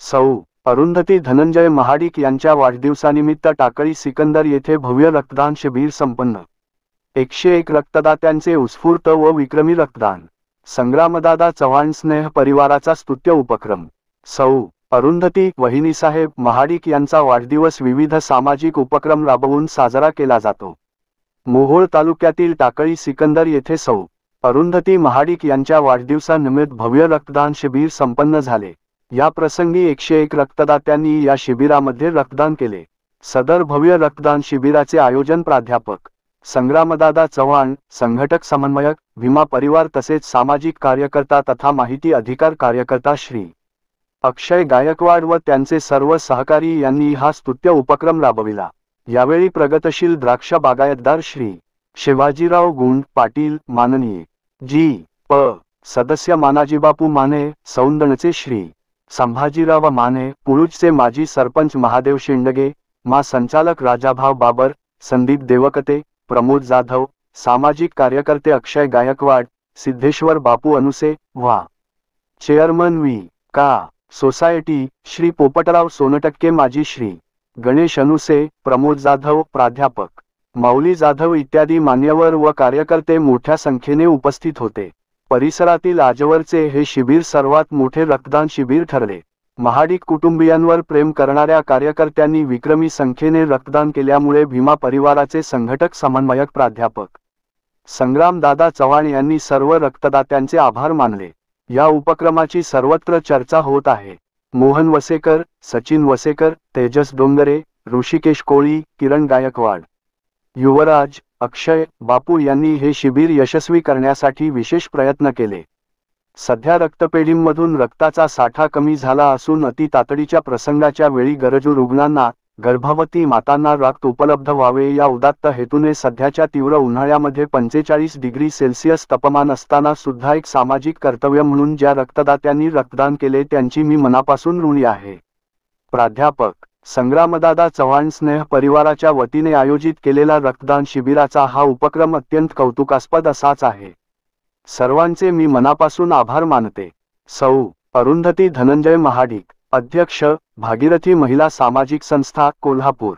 सौ अरुंधती धनंजय महाडिक यांच्या वाढदिवसानिमित्त टाकळी सिकंदर येथे भव्य रक्तदान शिबिर संपन्न। 101 रक्तदात्यांचे उत्स्फूर्त व विक्रमी रक्तदान। संग्रामदादा चव्हाण स्नेह परिवाराचा स्तुत्य उपक्रम। सौ अरुंधती वहिनीसाहेब महाडिक यांचा वाढदिवस विविध सामाजिक उपक्रम राबवून साजरा केला जातो। मोहोळ तालुक्यातील टाकळी सिकंदर येथे सौ अरुंधती महाडिक यांच्या वाढदिवसानिमित्त भव्य रक्तदान शिबिर संपन्न झाले। या प्रसंगी 101 रक्तदात्यांनी या शिबिरामध्ये रक्तदान केले। सदर भव्य रक्तदान शिबिराचे आयोजन प्राध्यापक संग्रामदादा चव्हाण, संघटक समन्वयक भीमा परिवार तसेच सामाजिक कार्यकर्ता तथा माहिती अधिकार कार्यकर्ता श्री अक्षय गायकवाड व त्यांचे सर्व सहकारी यांनी हा स्तुत्य उपक्रम राबविला। यावेळी प्रगतशील द्राक्ष बागायतदार श्री शिवाजीराव गुंड पाटील, माननीय जी.प. सदस्य मानाजीबापू माने, सौंदणचे श्री संभाजीराव माने, पुरुचचे माजी सरपंच महादेव शेंडगे, मा संचालक राजाभाव बाबर, संदीप देवकते, प्रमोद जाधव, सामाजिक कार्यकर्ते अक्षय गायकवाड, सिद्धेश्वर बापू अनुसे, व्हा चेअरमन वी का सोसायटी श्री पोपटराव सोनटक्के, माजी श्री गणेश अनुसे, प्रमोद जाधव, प्राध्यापक माऊली जाधव इत्यादी मान्यवर व कार्यकर्ते मोठ्या संख्येने उपस्थित होते। परिसरातील आजवरचे हे शिबिर सर्वात मोठे रक्तदान शिबिर ठरले। महाडिक कुटुंबियांवर प्रेम करणाऱ्या कार्यकर्त्यांनी विक्रमी संख्येने रक्तदान केल्यामुळे भीमा परिवाराचे संघटक समन्वयक प्राध्यापक संग्रामदादा चव्हाण यांनी सर्व रक्तदात्यांचे आभार मानले। या उपक्रमाची सर्वत्र चर्चा होत आहे। मोहन वसेकर, सचिन वसेकर, तेजस डोंगरे, ऋषिकेश कोळी, किरण गायकवाड, युवराज, अक्षय, बापू यांनी हे शिबिर यशस्वी करण्यासाठी विशेष प्रयत्न केले। सध्या रक्तपेढींमधून रक्ताचा साठा कमी झाला असून अति तातडीच्या प्रसंगाच्या वेळी गरजू रुग्णांना, गर्भवती मातांना रक्त उपलब्ध व्हावे या उदात्त हेतूने सध्याच्या तीव्र उन्हाळ्यामध्ये 45 डिग्री सेल्सिअस तापमान असताना सुद्धा एक सामाजिक कर्तव्य म्हणून ज्या रक्तदात्यांनी रक्तदान केले त्यांची मी मनापासून ऋणी आहे। प्राध्यापक संग्रामदादा चव्हाण स्नेह परिवाराच्या वतीने आयोजित केलेला रक्तदान शिबिराचा हा उपक्रम अत्यंत कौतुकास्पद असाच आहे। सर्वांचे मी मनापासून आभार मानते। सौ अरुंधती धनंजय महाडिक, अध्यक्ष, भागीरथी महिला सामाजिक संस्था, कोल्हापूर।